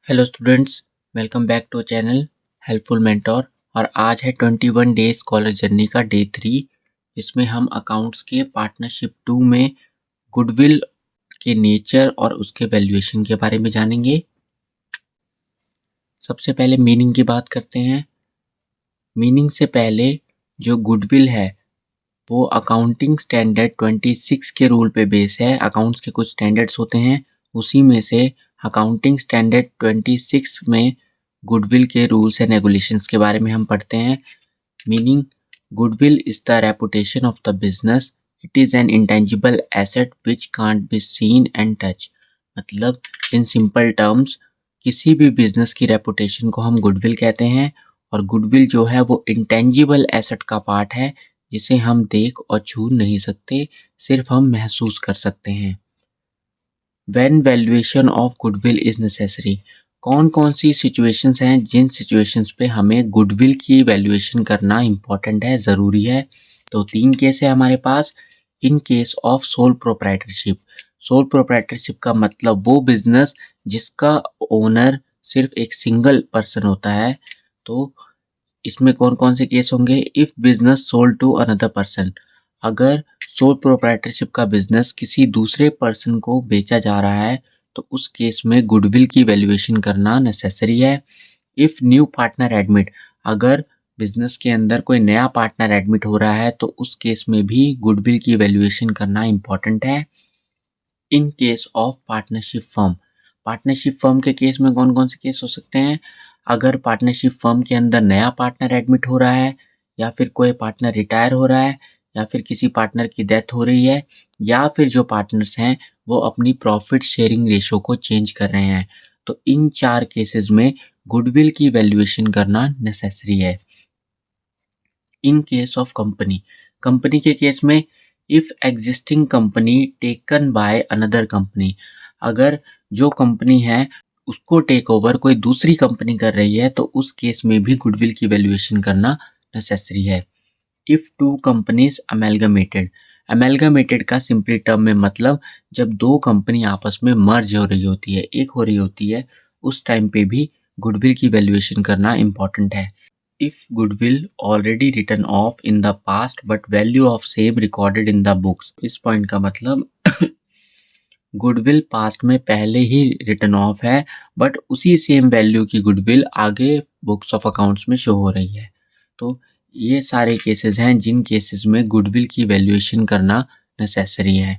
Hello students, welcome back to channel helpful mentor. और आज है 21 डेज स्कॉलर जर्नी का डे 3। इसमें हम अकाउंट्स के पार्टनरशिप 2 में गुडविल के नेचर और उसके वैल्यूएशन के बारे में जानेंगे। सबसे पहले मीनिंग की बात करते हैं। मीनिंग से पहले जो गुडविल है वो अकाउंटिंग स्टैंडर्ड 26 के रूल पे बेस है। अकाउंट्स के कुछ स्टैंडर्ड्स होते हैं, उसी में से अकाउंटिंग स्टैंडर्ड 26 में गुडविल के रूल्स एंड रेगुलेशंस के बारे में हम पढ़ते हैं। Meaning, goodwill is the reputation of the business, it is an intangible asset which can't be seen and touch. मतलब इन सिंपल टर्म्स, किसी भी बिजनेस की रेपुटेशन को हम गुडविल कहते हैं, और गुडविल जो है वो इंटेंजिबल एसेट का पार्ट है जिसे हम देख और छू नहीं सकते, सिर्फ हम महसूस कर सकते हैं। When valuation of goodwill is necessary, कौन कौन सी सिचुएशंस हैं जिन सिचुएशंस पे हमें गुडविल की वैल्यूएशन करना इम्पॉर्टेंट है, ज़रूरी है। तो 3 केस है हमारे पास। In case of sole proprietorship. Sole proprietorship का मतलब वो बिजनेस जिसका ओनर सिर्फ एक सिंगल पर्सन होता है। तो इसमें कौन कौन से केस होंगे? If business sold to another person, अगर सोल प्रोप्राइटरशिप का बिजनेस किसी दूसरे पर्सन को बेचा जा रहा है तो उस केस में गुडविल की वैल्यूएशन करना नेसेसरी है। इफ़ न्यू पार्टनर एडमिट, अगर बिजनेस के अंदर कोई नया पार्टनर एडमिट हो रहा है तो उस केस में भी गुडविल की वैल्यूएशन करना इम्पॉर्टेंट है। इन case of partnership firm, partnership firm के केस में कौन कौन से केस हो सकते हैं? अगर पार्टनरशिप फर्म के अंदर नया पार्टनर एडमिट हो रहा है, या फिर कोई पार्टनर रिटायर हो रहा है, या फिर किसी पार्टनर की डेथ हो रही है, या फिर जो पार्टनर्स हैं वो अपनी प्रॉफिट शेयरिंग रेशो को चेंज कर रहे हैं, तो इन 4 केसेस में गुडविल की वैल्यूएशन करना नेसेसरी है। इन केस ऑफ कंपनी, कंपनी के केस में if existing company taken by another company, अगर जो कंपनी है उसको टेक ओवर कोई दूसरी कंपनी कर रही है तो उस केस में भी गुडविल की वैल्यूएशन करना नेसेसरी है। If two companies amalgamated, amalgamated का सिंपली टर्म में मतलब जब दो कंपनी आपस में मर्ज हो रही होती है, एक हो रही होती है, उस टाइम पे भी गुडविल की वैल्यूएशन करना इम्पॉर्टेंट है। If goodwill already written off in the past but value of same recorded in the books, इस पॉइंट का मतलब गुडविल पास्ट में पहले ही रिटन ऑफ है बट उसी सेम वैल्यू की गुडविल आगे बुक्स ऑफ अकाउंट्स में शो हो रही है। तो ये सारे केसेस हैं जिन केसेस में गुडविल की वैल्यूएशन करना नेसेसरी है।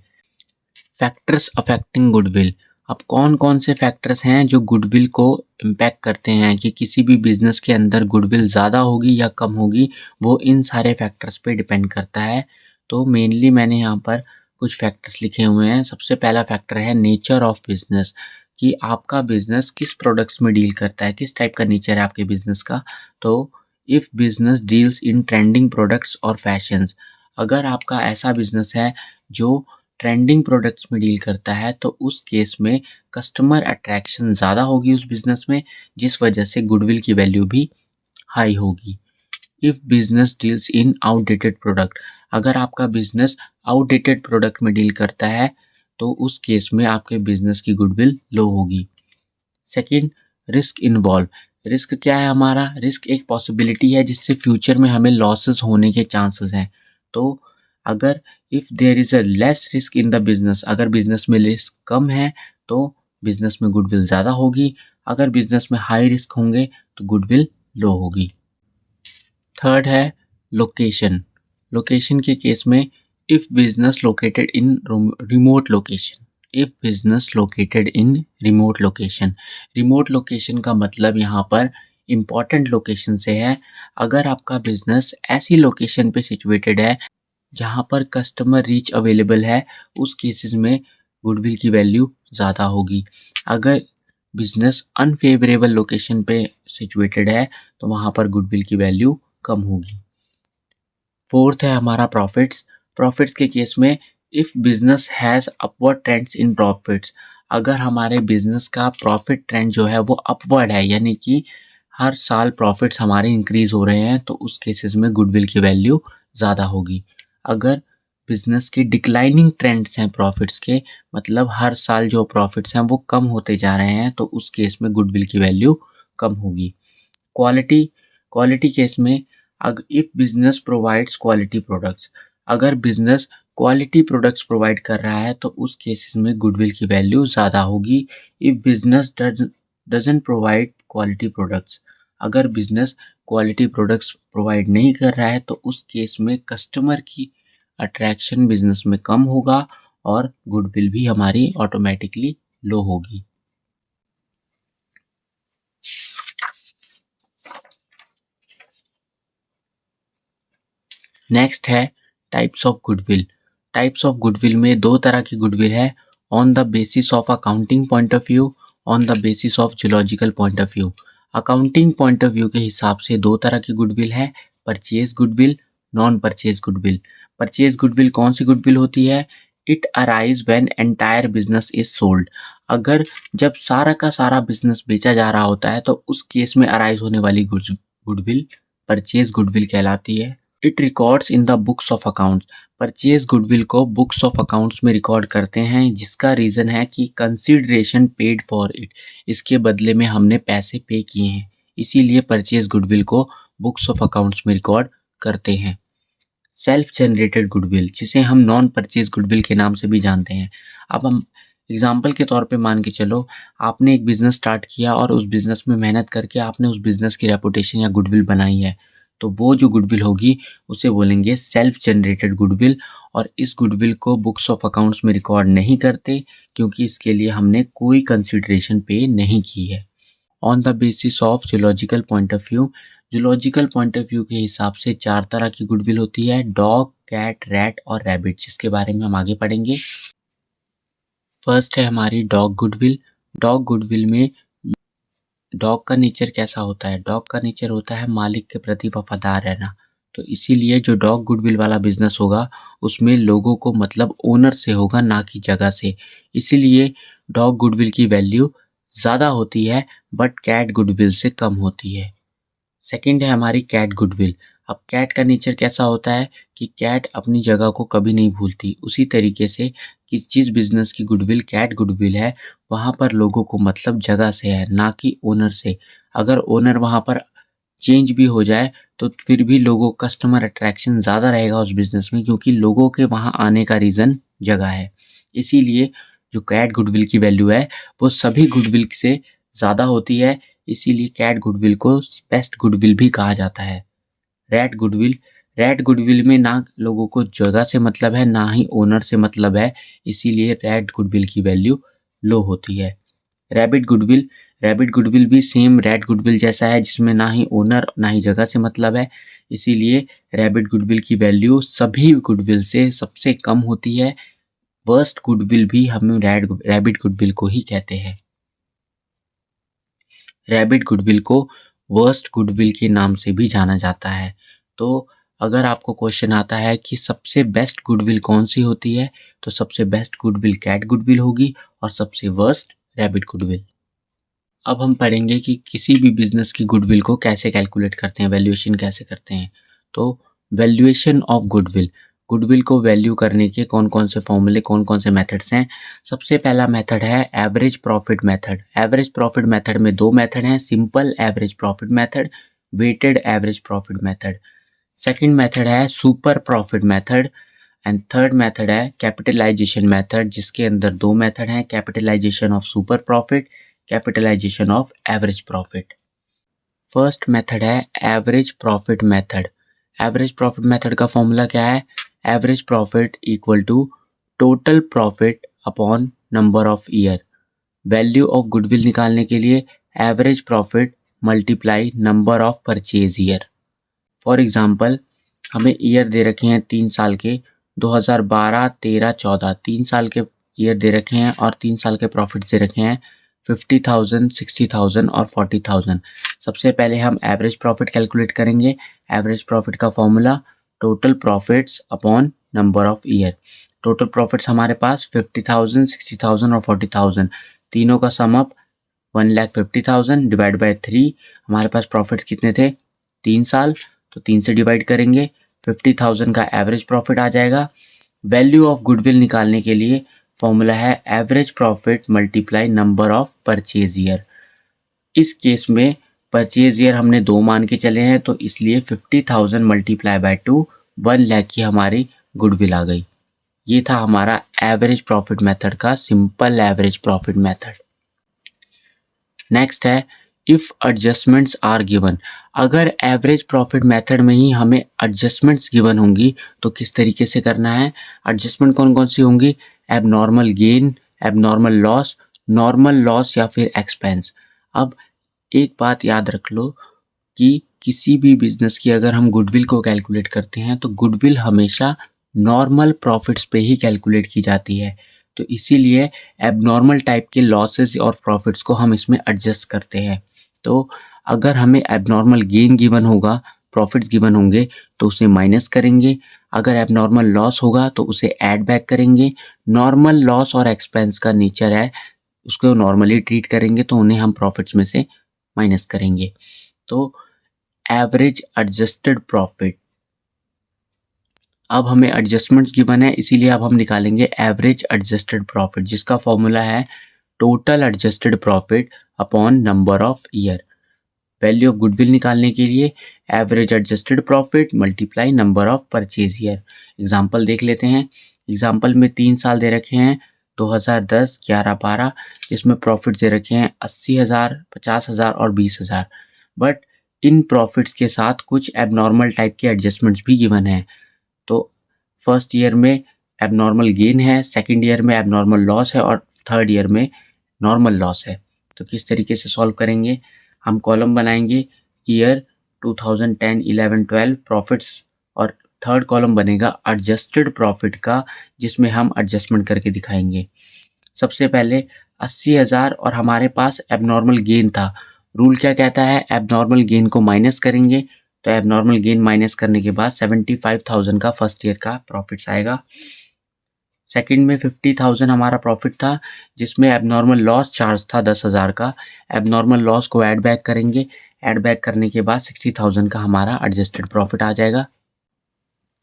फैक्टर्स अफेक्टिंग गुडविल, अब कौन कौन से फैक्टर्स हैं जो गुडविल को इम्पैक्ट करते हैं कि किसी भी बिजनेस के अंदर गुडविल ज़्यादा होगी या कम होगी, वो इन सारे फैक्टर्स पे डिपेंड करता है। तो मेनली मैंने यहाँ पर कुछ फैक्टर्स लिखे हुए हैं। सबसे पहला फैक्टर है नेचर ऑफ बिजनेस, कि आपका बिजनेस किस प्रोडक्ट्स में डील करता है, किस टाइप का नेचर है आपके बिजनेस का। तो if business deals in trending products और फैशंस, अगर आपका ऐसा बिजनेस है जो ट्रेंडिंग प्रोडक्ट्स में डील करता है तो उस केस में कस्टमर अट्रैक्शन ज़्यादा होगी उस बिजनेस में, जिस वजह से गुडविल की वैल्यू भी हाई होगी। If business deals in outdated product, अगर आपका बिजनेस आउटडेटेड प्रोडक्ट में डील करता है तो उस केस में आपके बिजनेस की गुडविल लो होगी। सेकंड, रिस्क इन्वॉल्व, रिस्क क्या है हमारा? रिस्क एक पॉसिबिलिटी है जिससे फ्यूचर में हमें लॉसेस होने के चांसेस हैं। तो अगर if there is a less risk in the business, अगर बिजनेस में रिस्क कम है तो बिजनेस में गुडविल ज़्यादा होगी, अगर बिजनेस में हाई रिस्क होंगे तो गुडविल लो होगी। थर्ड है लोकेशन, लोकेशन के केस में if business located in remote location, if business located in remote location, remote location का मतलब यहाँ पर इम्पॉर्टेंट लोकेशन से है। अगर आपका बिजनेस ऐसी लोकेशन पे सिचुएटेड है जहाँ पर कस्टमर रीच अवेलेबल है, उस केसेस में गुडविल की वैल्यू ज़्यादा होगी। अगर बिजनेस अनफेवरेबल लोकेशन पे सिचुएटेड है तो वहाँ पर गुडविल की वैल्यू कम होगी। फोर्थ है हमारा प्रॉफिट्स, प्रॉफिट्स के केस में if business has upward trends in profits, अगर हमारे बिजनेस का प्रॉफिट ट्रेंड जो है वो अपवर्ड है, यानी कि हर साल प्रॉफिट्स हमारे इंक्रीज हो रहे हैं, तो उस केसेस में गुडविल की वैल्यू ज़्यादा होगी। अगर बिजनेस के डिक्लाइनिंग ट्रेंड्स हैं प्रॉफिट्स के, मतलब हर साल जो प्रॉफिट्स हैं वो कम होते जा रहे हैं, तो उस केस में गुडविल की वैल्यू कम होगी। क्वालिटी केस में if business provides quality products, अगर बिजनेस क्वालिटी प्रोडक्ट्स प्रोवाइड कर रहा है तो उस केसेस में गुडविल की वैल्यू ज़्यादा होगी। If business doesn't provide quality products, अगर बिजनेस क्वालिटी प्रोडक्ट्स प्रोवाइड नहीं कर रहा है तो उस केस में कस्टमर की अट्रैक्शन बिजनेस में कम होगा और गुडविल भी हमारी ऑटोमेटिकली लो होगी। नेक्स्ट है types of goodwill. Types of goodwill में दो तरह की गुडविल है, on the basis of accounting point of view, on the basis of zoological point of view. Accounting point of view के हिसाब से दो तरह की गुडविल है, purchase goodwill, non purchase goodwill. Purchase goodwill कौन सी गुडविल होती है? It arise when entire business is sold, अगर जब सारा का सारा बिजनेस बेचा जा रहा होता है तो उस केस में अराइज होने वाली गुडविल परचेज गुडविल कहलाती है। It records in the books of accounts, purchase goodwill को बुक्स ऑफ अकाउंट्स में रिकॉर्ड करते हैं, जिसका रीज़न है कि कंसिडरेशन पेड फॉर इट, इसके बदले में हमने पैसे पे किए हैं, इसीलिए परचेज गुडविल को बुक्स ऑफ अकाउंट्स में रिकॉर्ड करते हैं। सेल्फ जनरेटेड गुडविल, जिसे हम नॉन परचेज गुडविल के नाम से भी जानते हैं। अब हम एग्जाम्पल के तौर पे मान के चलो, आपने एक बिज़नेस स्टार्ट किया और उस बिज़नेस में मेहनत करके आपने उस बिज़नेस की रेपुटेशन या गुडविल बनाई है, तो वो जो गुडविल होगी उसे बोलेंगे सेल्फ जनरेटेड गुडविल, और इस गुडविल को बुक्स ऑफ अकाउंट्स में रिकॉर्ड नहीं करते क्योंकि इसके लिए हमने कोई कंसिडरेशन पे नहीं की है। On the basis of zoological point of view, zoological point of view के हिसाब से चार तरह की गुडविल होती है, डॉग, कैट, रैट और रैबिट, जिसके बारे में हम आगे पढ़ेंगे। फर्स्ट है हमारी डॉग गुडविल। डॉग गुडविल में डॉग का नेचर कैसा होता है? डॉग का नेचर होता है मालिक के प्रति वफादार रहना, तो इसीलिए जो डॉग गुडविल वाला बिजनेस होगा उसमें लोगों को मतलब ओनर से होगा, ना कि जगह से, इसीलिए डॉग गुडविल की वैल्यू ज़्यादा होती है बट कैट गुडविल से कम होती है। सेकंड है हमारी कैट गुडविल। अब कैट का नेचर कैसा होता है कि कैट अपनी जगह को कभी नहीं भूलती, उसी तरीके से जिस बिजनेस की गुडविल कैट गुडविल है वहाँ पर लोगों को मतलब जगह से है, ना कि ओनर से। अगर ओनर वहाँ पर चेंज भी हो जाए तो फिर भी लोगों कस्टमर अट्रैक्शन ज़्यादा रहेगा उस बिज़नेस में, क्योंकि लोगों के वहाँ आने का रीज़न जगह है। इसीलिए जो कैट गुडविल की वैल्यू है वो सभी गुडविल से ज़्यादा होती है, इसीलिए कैट गुडविल को बेस्ट गुडविल भी कहा जाता है। रैट गुडविल में ना लोगों को जगह से मतलब है, ना ही ओनर से मतलब है, इसीलिए रैट गुडविल की वैल्यू लो होती है। रैबिट गुडविल भी सेम रैट गुडविल जैसा है, जिसमें ना ही ओनर ना ही जगह से मतलब है, इसीलिए रैबिट गुडविल की वैल्यू सभी गुडविल से सबसे कम होती है। वर्स्ट गुडविल भी हम रैबिट गुडविल को ही कहते हैं। रैबिट गुडविल को वर्स्ट गुडविल के नाम से भी जाना जाता है। तो अगर आपको क्वेश्चन आता है कि सबसे बेस्ट गुडविल कौन सी होती है, तो सबसे बेस्ट गुडविल कैट गुडविल होगी और सबसे वर्स्ट रैबिट गुडविल। अब हम पढ़ेंगे कि किसी भी बिजनेस की गुडविल को कैसे कैलकुलेट करते हैं, वैल्यूएशन कैसे करते हैं। तो वैल्यूएशन ऑफ गुडविल को वैल्यू करने के कौन कौन से फॉर्मूले, कौन कौन से मेथड्स हैं। सबसे पहला मेथड है average profit method. Average profit method में दो मेथड हैं, simple average profit method, weighted average profit method. Second method है super profit method and third method है कैपिटलाइजेशन मेथड, जिसके अंदर दो मेथड हैं, capitalisation of super profit, capitalisation of average profit. First method है average profit method. Average profit method का formula क्या है? Average profit equal to total profit upon number of year. Value of goodwill निकालने के लिए average profit multiply number of purchase year. For example हमें year दे रखे हैं 3 साल के, 2012, 13, 14, 3 साल के ईयर दे रखे हैं और 3 साल के प्रॉफिट दे रखे हैं 50,000, 60,000 और 40,000। सबसे पहले हम एवरेज प्रॉफिट कैलकुलेट करेंगे। एवरेज प्रॉफिट का formula total profits upon number of year. Total profits हमारे पास 50,000, 60,000 और 40,000, तीनों का सम अप 1,50,000 डिवाइड बाय 3। हमारे पास प्रॉफिट्स कितने थे? 3 साल, तो 3 से डिवाइड करेंगे, 50,000 का एवरेज प्रॉफिट आ जाएगा। वैल्यू ऑफ गुडविल निकालने के लिए फॉर्मूला है average profit multiply number of purchase year. इस केस में परचेज ईयर हमने 2 मान के चले हैं, तो इसलिए 50,000 मल्टीप्लाई बाय 2 1 लाख की हमारी गुडविल आ गई। ये था हमारा एवरेज प्रॉफिट मेथड का simple average profit method. Next है इफ एडजस्टमेंट्स आर गिवन। अगर एवरेज प्रॉफिट मेथड में ही हमें एडजस्टमेंट्स गिवन होंगी तो किस तरीके से करना है। एडजस्टमेंट कौन कौन सी होंगी, abnormal gain, abnormal loss, normal loss या फिर एक्सपेंस। अब एक बात याद रख लो कि किसी भी बिजनेस की अगर हम गुडविल को कैलकुलेट करते हैं तो गुडविल हमेशा नॉर्मल प्रॉफिट्स पे ही कैलकुलेट की जाती है, तो इसीलिए एबनॉर्मल टाइप के लॉसेस और प्रॉफिट्स को हम इसमें एडजस्ट करते हैं। तो अगर हमें एबनॉर्मल गेन गिवन होगा, प्रॉफिट्स गिवन होंगे तो उसे माइनस करेंगे, अगर एबनॉर्मल लॉस होगा तो उसे ऐड बैक करेंगे। नॉर्मल लॉस और एक्सपेंस का नेचर है, उसको नॉर्मली ट्रीट करेंगे तो उन्हें हम प्रॉफिट्स में से माइनस करेंगे। तो एवरेज एडजस्टेड प्रॉफिट, अब हमें एडजस्टमेंट्स गिवन है इसीलिए अब हम निकालेंगे एवरेज एडजस्टेड प्रॉफिट, जिसका फॉर्मूला है total adjusted profit upon number of year. Value of goodwill निकालने के लिए average adjusted profit multiply number of purchase year. Example देख लेते हैं। एग्जांपल में 3 साल दे रखे हैं 2010, 11, 12, जिसमें प्रॉफिट दे रखे हैं 80,000, 50,000 और 20,000। बट इन प्रॉफिट्स के साथ कुछ एबनॉर्मल टाइप के एडजस्टमेंट्स भी गिवन हैं। तो फर्स्ट ईयर में एबनॉर्मल गेन है, सेकंड ईयर में एबनॉर्मल लॉस है और थर्ड ईयर में नॉर्मल लॉस है। तो किस तरीके से सॉल्व करेंगे, हम कॉलम बनाएंगे ईयर 2010, 11, 12 प्रॉफिट्स और थर्ड कॉलम बनेगा एडजस्टेड प्रॉफिट का, जिसमें हम एडजस्टमेंट करके दिखाएंगे। सबसे पहले 80,000 और हमारे पास एबनॉर्मल गेन था। रूल क्या कहता है, एबनॉर्मल गेन को माइनस करेंगे, तो एबनॉर्मल गेन माइनस करने के बाद 75,000 का फर्स्ट ईयर का प्रॉफिट्स आएगा। सेकंड में 50,000 हमारा प्रॉफिट था, जिसमें एबनॉर्मल लॉस चार्ज था 10,000 का। एबनॉर्मल लॉस को ऐड बैक करेंगे, ऐड बैक करने के बाद 60,000 का हमारा एडजस्टेड प्रॉफिट आ जाएगा।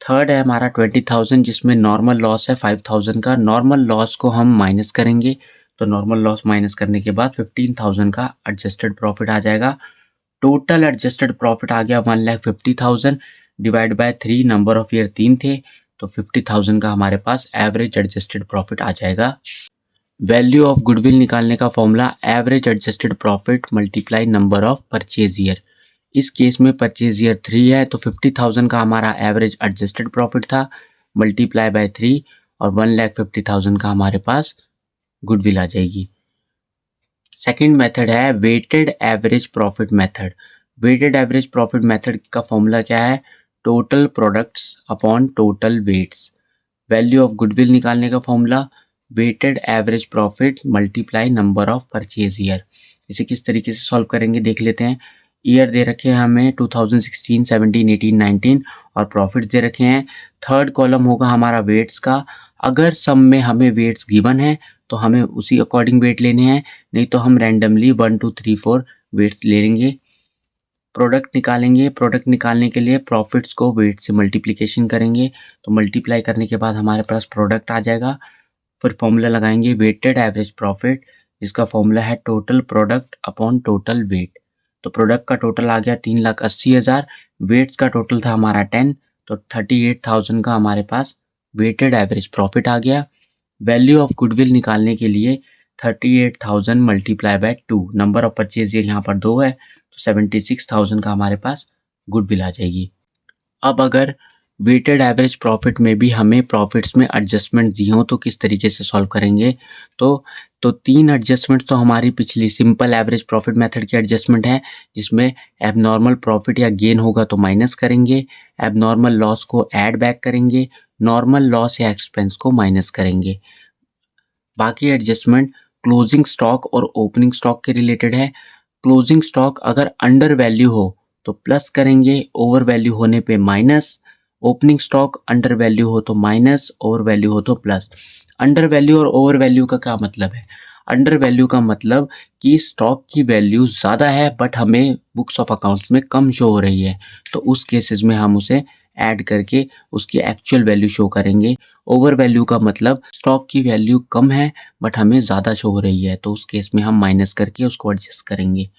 थर्ड है हमारा 20,000, जिसमें नॉर्मल लॉस है 5,000 का। नॉर्मल लॉस को हम माइनस करेंगे, तो नॉर्मल लॉस माइनस करने के बाद 15,000 का एडजस्टेड प्रॉफिट आ जाएगा। टोटल एडजस्टेड प्रॉफिट आ गया 1,50,000 divide by 3, number of year 3 थे, तो 50,000 का हमारे पास एवरेज एडजस्टेड प्रॉफिट आ जाएगा। वैल्यू ऑफ गुडविल निकालने का formula average adjusted profit multiply number of purchase year. इस केस में परचेज ईयर 3 है, तो 50,000 का हमारा एवरेज एडजस्टेड प्रॉफिट था, मल्टीप्लाई बाय 3 और 1,50,000 का हमारे पास गुडविल आ जाएगी। सेकंड मेथड है weighted average profit method. Weighted average profit method का फॉर्मूला क्या है, total products upon total weights. Value of goodwill निकालने का formula weighted average profit multiply number of purchase year. इसे किस तरीके से सॉल्व करेंगे देख लेते हैं। ईयर दे रखे हैं हमें 2016, 17, 18, 19 और प्रॉफिट दे रखे हैं। थर्ड कॉलम होगा हमारा वेट्स का। अगर सम में हमें वेट्स गिवन है तो हमें उसी अकॉर्डिंग वेट लेने हैं, नहीं तो हम रैंडमली 1, 2, 3, 4 वेट्स ले लेंगे। प्रोडक्ट निकालेंगे, प्रोडक्ट निकालने के लिए प्रॉफिट्स को वेट से मल्टीप्लिकेशन करेंगे, तो मल्टीप्लाई करने के बाद हमारे पास प्रोडक्ट आ जाएगा। फिर फॉर्मूला लगाएंगे वेटेड एवरेज प्रॉफिट, जिसका फॉर्मूला है total product upon total weight. तो प्रोडक्ट का टोटल आ गया 3,80,000, वेट्स का टोटल था हमारा 10, तो 38,000 का हमारे पास वेटेड एवरेज प्रॉफिट आ गया। वैल्यू ऑफ गुडविल निकालने के लिए 38,000 multiply by 2, number of purchase year यहाँ पर 2 है, तो 76,000 का हमारे पास गुडविल आ जाएगी। अब अगर वेटेड एवरेज प्रॉफिट में भी हमें प्रॉफिट्स में एडजस्टमेंट दी हो तो किस तरीके से सॉल्व करेंगे। तो 3 एडजस्टमेंट तो हमारी पिछली सिंपल एवरेज प्रॉफिट मेथड की एडजस्टमेंट है, जिसमें एबनॉर्मल प्रॉफिट या गेन होगा तो माइनस करेंगे, एबनॉर्मल लॉस को ऐड बैक करेंगे, नॉर्मल लॉस या एक्सपेंस को माइनस करेंगे। बाकी एडजस्टमेंट क्लोजिंग स्टॉक और ओपनिंग स्टॉक के रिलेटेड है। क्लोजिंग स्टॉक अगर अंडर वैल्यू हो तो प्लस करेंगे, ओवर वैल्यू होने पे minus. Opening stock under value हो तो माइनस, ओवर वैल्यू हो तो प्लस। अंडर वैल्यू और ओवर वैल्यू का क्या मतलब है, अंडर वैल्यू का मतलब कि स्टॉक की वैल्यू ज़्यादा है बट हमें बुक्स ऑफ अकाउंट्स में कम शो हो रही है, तो उस केसेस में हम उसे ऐड करके उसकी एक्चुअल वैल्यू शो करेंगे। ओवर वैल्यू का मतलब स्टॉक की वैल्यू कम है बट हमें ज़्यादा शो हो रही है, तो उस केस में हम माइनस करके उसको एडजस्ट करेंगे।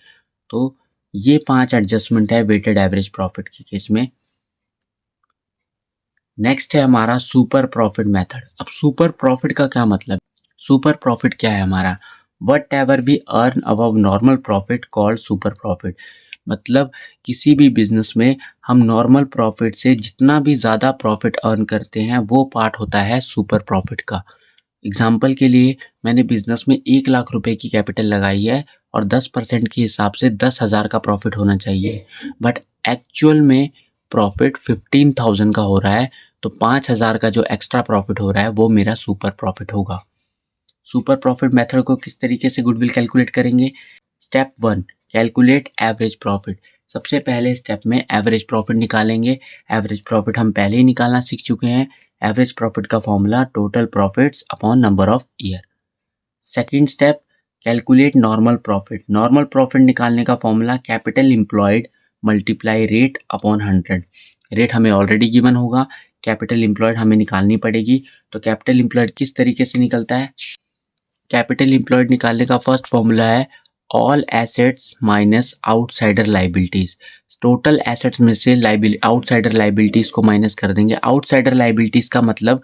तो ये 5 एडजस्टमेंट है वेटेड एवरेज प्रॉफिट के केस में। नेक्स्ट है हमारा सुपर प्रॉफिट मेथड। अब सुपर प्रॉफिट का क्या मतलब? सुपर प्रॉफिट क्या है हमारा? Whatever we earn above normal profit called super profit. मतलब किसी भी बिजनेस में हम नॉर्मल प्रॉफिट से जितना भी ज़्यादा प्रॉफिट अर्न करते हैं वो पार्ट होता है सुपर प्रॉफिट का। एग्जाम्पल के लिए मैंने बिजनेस में 1 लाख रुपए की कैपिटल लगाई है और 10% के हिसाब से 10,000 का प्रॉफिट होना चाहिए, बट एक्चुअल में प्रॉफिट 15,000 का हो रहा है, तो 5,000 का जो एक्स्ट्रा प्रॉफिट हो रहा है वो मेरा सुपर प्रॉफिट होगा। सुपर प्रॉफिट मेथड को किस तरीके से गुडविल कैलकुलेट करेंगे? Step 1, calculate average profit. सबसे पहले स्टेप में एवरेज प्रॉफिट निकालेंगे। एवरेज प्रॉफिट हम पहले ही निकालना सीख चुके हैं। एवरेज प्रॉफिट का formula total profits upon number of year. Second step, calculate normal profit. Normal profit निकालने का formula capital employed multiply rate upon 100। Rate हमें ऑलरेडी गिवन होगा, कैपिटल एम्प्लॉयड हमें निकालनी पड़ेगी। तो कैपिटल एम्प्लॉयड किस तरीके से निकलता है? कैपिटल एम्प्लॉयड निकालने का फर्स्ट फॉर्मूला है all assets minus outsider liabilities. Total assets में से आउटसाइडर लाइबिलिटीज को माइनस कर देंगे। आउटसाइडर लाइबिलिटीज का मतलब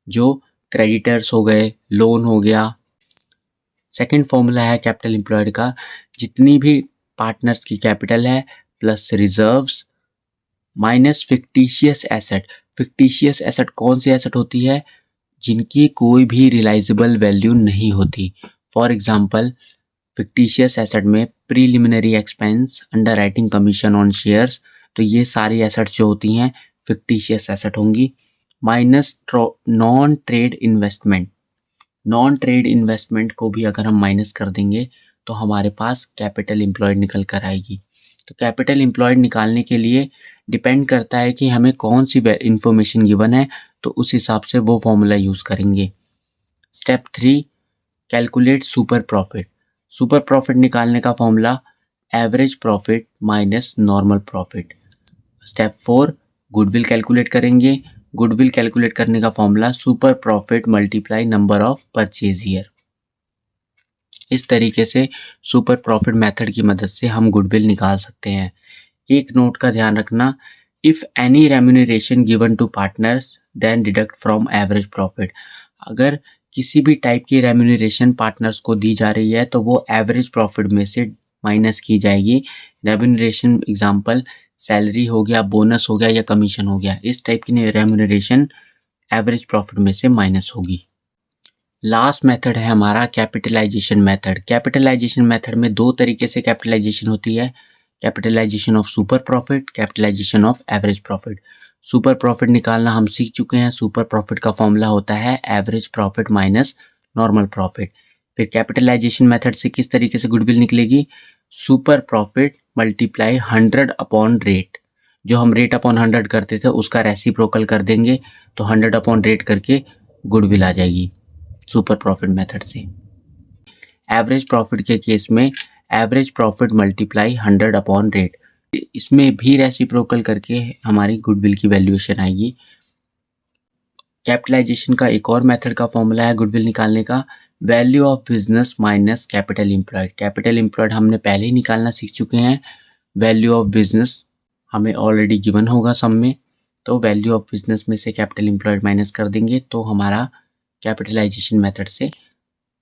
जो क्रेडिटर्स हो गए, लोन हो गया। सेकंड फॉर्मूला है कैपिटल एम्प्लॉयड का, जितनी भी पार्टनर्स की कैपिटल है plus reserves minus fictitious asset. Fictitious asset कौन सी एसेट होती है? जिनकी कोई भी रियलाइजेबल वैल्यू नहीं होती। फॉर एग्जांपल, फिक्टिशियस एसेट में preliminary expense, underwriting commission on shares, तो ये सारी एसेट्स जो होती हैं फिक्टिशियस एसेट होंगी। Minus non trade investment. Non trade investment को भी अगर हम माइनस कर देंगे तो हमारे पास कैपिटल एम्प्लॉयड निकल कर आएगी। तो कैपिटल एम्प्लॉयड निकालने के लिए डिपेंड करता है कि हमें कौन सी इंफॉर्मेशन गिवन है, तो उस हिसाब से वो फॉर्मूला यूज़ करेंगे। Step 3, calculate super profit. Super profit निकालने का formula average profit minus normal profit. Step 4, goodwill calculate करेंगे। गुडविल कैलकुलेट करने का formula super profit multiply number of purchase year. इस तरीके से सुपर प्रॉफिट मेथड की मदद से हम गुडविल निकाल सकते हैं। एक नोट का ध्यान रखना, if any remuneration given to partners then deduct from average profit. अगर किसी भी टाइप की रेम्यूनरेशन पार्टनर्स को दी जा रही है तो वो एवरेज प्रॉफिट में से माइनस की जाएगी। रेम्यूनरेशन एग्जांपल सैलरी हो गया, बोनस हो गया या कमीशन हो गया, इस टाइप की रेम्यूनरेशन एवरेज प्रॉफिट में से माइनस होगी। लास्ट मेथड है हमारा कैपिटलाइजेशन मेथड। कैपिटलाइजेशन मेथड में दो तरीके से कैपिटलाइजेशन होती है, capitalisation of super profit, capitalisation of average profit. Super profit निकालना हम सीख चुके हैं। सुपर प्रॉफिट का फॉर्मूला होता है average profit minus normal profit. फिर कैपिटलाइजेशन मेथड से किस तरीके से गुडविल निकलेगी? Super profit multiply 100 upon rate. जो हम रेट अपॉन 100 करते थे उसका रेसिप्रोकल कर देंगे, तो 100 अपॉन रेट करके गुडविल आ जाएगी सुपर प्रॉफिट मेथड से। एवरेज प्रॉफिट के केस में average profit multiply 100 upon rate, इसमें भी रेसिप्रोकल करके हमारी गुडविल की वैल्यूएशन आएगी। कैपिटलाइजेशन का एक और मेथड का फॉर्मूला है गुडविल निकालने का, value of business minus capital employed. Capital employed हमने पहले ही निकालना सीख चुके हैं। वैल्यू ऑफ बिजनेस हमें ऑलरेडी गिवन होगा सम में, तो वैल्यू ऑफ बिजनेस में से कैपिटल एम्प्लॉयड माइनस कर देंगे तो हमारा कैपिटलाइजेशन मेथड से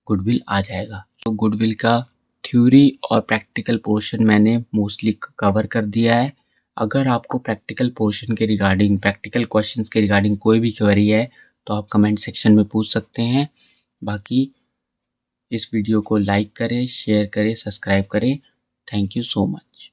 गुडविल आ जाएगा। तो गुडविल का थ्योरी और प्रैक्टिकल पोर्शन मैंने मोस्टली कवर कर दिया है। अगर आपको प्रैक्टिकल पोर्शन के रिगार्डिंग, प्रैक्टिकल क्वेश्चंस के रिगार्डिंग कोई भी क्वेरी है तो आप कमेंट सेक्शन में पूछ सकते हैं। बाकी इस वीडियो को लाइक करें, शेयर करें, सब्सक्राइब करें। Thank you so much.